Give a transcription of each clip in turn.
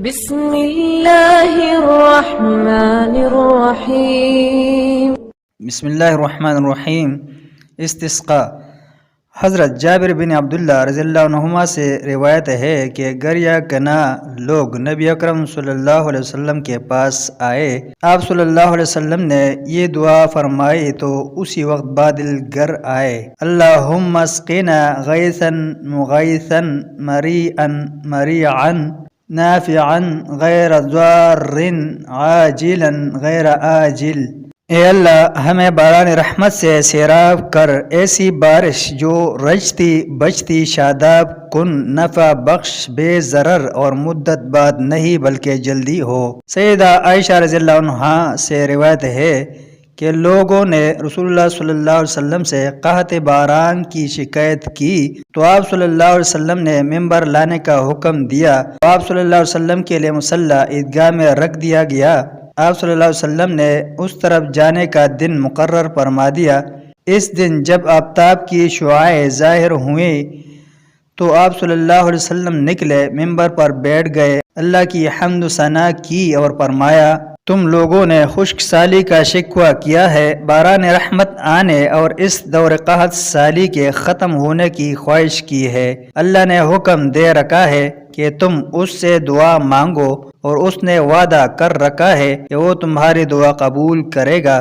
بسم اللہ الرحمن الرحیم۔ بسم اللہ الرحمن الرحیم۔ استسقاء۔ حضرت جابر بن عبداللہ رضی اللہ عنہما سے روایت ہے کہ گر یا کنا لوگ نبی اکرم صلی اللہ علیہ وسلم کے پاس آئے، آپ صلی اللہ علیہ وسلم نے یہ دعا فرمائی تو اسی وقت بادل گر آئے، اللہم اسقنا غیثا مغیثا مریئا مریعا نافعا غیر ضار عاجلا غیر آجل۔ اے اللہ ہمیں باران رحمت سے سیراب کر، ایسی بارش جو رجتی بجتی شاداب کن، نفع بخش، بے ضرر اور مدت بعد نہیں بلکہ جلدی ہو۔ سیدہ عائشہ رضی اللہ عنہا سے روایت ہے کہ لوگوں نے رسول اللہ صلی اللہ علیہ وسلم سے قحط باران کی شکایت کی تو آپ صلی اللہ علیہ وسلم نے ممبر لانے کا حکم دیا، آپ صلی اللہ علیہ وسلم کے لیے مصلی عیدگاہ میں رکھ دیا گیا۔ آپ صلی اللہ علیہ وسلم نے اس طرف جانے کا دن مقرر فرما دیا۔ اس دن جب آفتاب کی شعاعیں ظاہر ہوئیں تو آپ صلی اللہ علیہ وسلم نکلے، ممبر پر بیٹھ گئے، اللہ کی حمد و ثنا کی اور فرمایا، تم لوگوں نے خشک سالی کا شکوہ کیا ہے، باران رحمت آنے اور اس دور قحط سالی کے ختم ہونے کی خواہش کی ہے۔ اللہ نے حکم دے رکھا ہے کہ تم اس سے دعا مانگو اور اس نے وعدہ کر رکھا ہے کہ وہ تمہاری دعا قبول کرے گا۔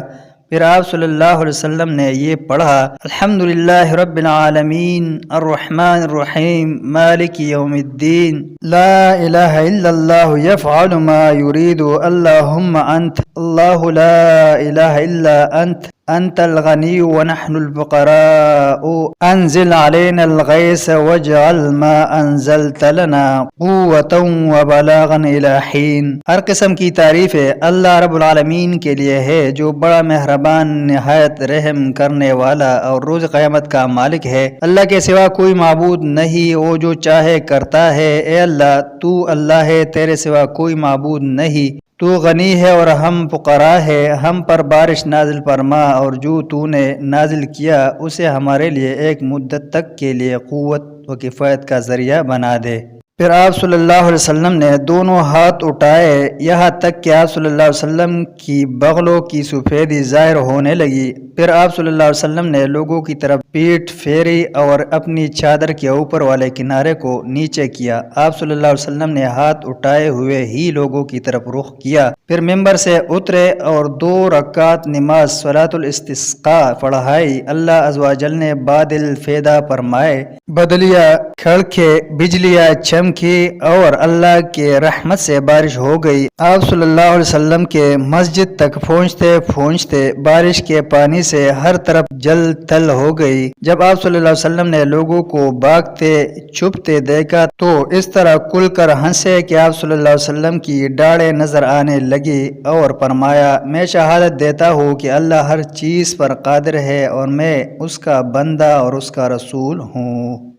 پھر آپ صلی اللہ علیہ وسلم نے یہ پڑھا، الحمدللہ رب العالمین الرحمن الرحیم مالک یوم الدین لا الہ الا اللہ یفعل ما یرید اللہم انت اللہ لا الہ الا انت انت الغنی ونحن الفقراء انزل علینا الغیث واجعل ما انزلت لنا قوتا وبلاغا الی حین۔ ہر قسم کی تعریف اللہ رب العالمین کے لیے ہے جو بڑا مہربان، نہایت رحم کرنے والا اور روز قیامت کا مالک ہے۔ اللہ کے سوا کوئی معبود نہیں، وہ جو چاہے کرتا ہے۔ اے اللہ تو اللہ ہے، تیرے سوا کوئی معبود نہیں، تو غنی ہے اور ہم فقراء ہے، ہم پر بارش نازل فرما اور جو تو نے نازل کیا اسے ہمارے لیے ایک مدت تک کے لیے قوت و کفایت کا ذریعہ بنا دے۔ پھر آپ صلی اللہ علیہ وسلم نے دونوں ہاتھ اٹھائے یہاں تک کہ آپ صلی اللہ علیہ وسلم کی بغلوں کی سفیدی ظاہر ہونے لگی۔ پھر آپ صلی اللہ علیہ وسلم نے لوگوں کی طرف پیٹھ پھیری اور اپنی چادر کے اوپر والے کنارے کو نیچے کیا۔ آپ صلی اللہ علیہ وسلم نے ہاتھ اٹھائے ہوئے ہی لوگوں کی طرف رخ کیا، پھر ممبر سے اترے اور 2 رکعت نماز صلاۃ الاستسقاء پڑھائی۔ اللہ عز و جل نے بادل پیدا فرمائے، بدلیاں کھڑکے، بجلیاں چمکی اور اللہ کے رحمت سے بارش ہو گئی۔ آپ صلی اللہ علیہ وسلم کے مسجد تک پہنچتے پہنچتے بارش کے پانی سے ہر طرف جل تل ہو گئی۔ جب آپ صلی اللہ علیہ وسلم نے لوگوں کو بھاگتے چھپتے دیکھا تو اس طرح کھل کر ہنسے کہ آپ صلی اللہ علیہ وسلم کی ڈاڑھیں نظر آنے لگی اور فرمایا، میں شہادت دیتا ہوں کہ اللہ ہر چیز پر قادر ہے اور میں اس کا بندہ اور اس کا رسول ہوں۔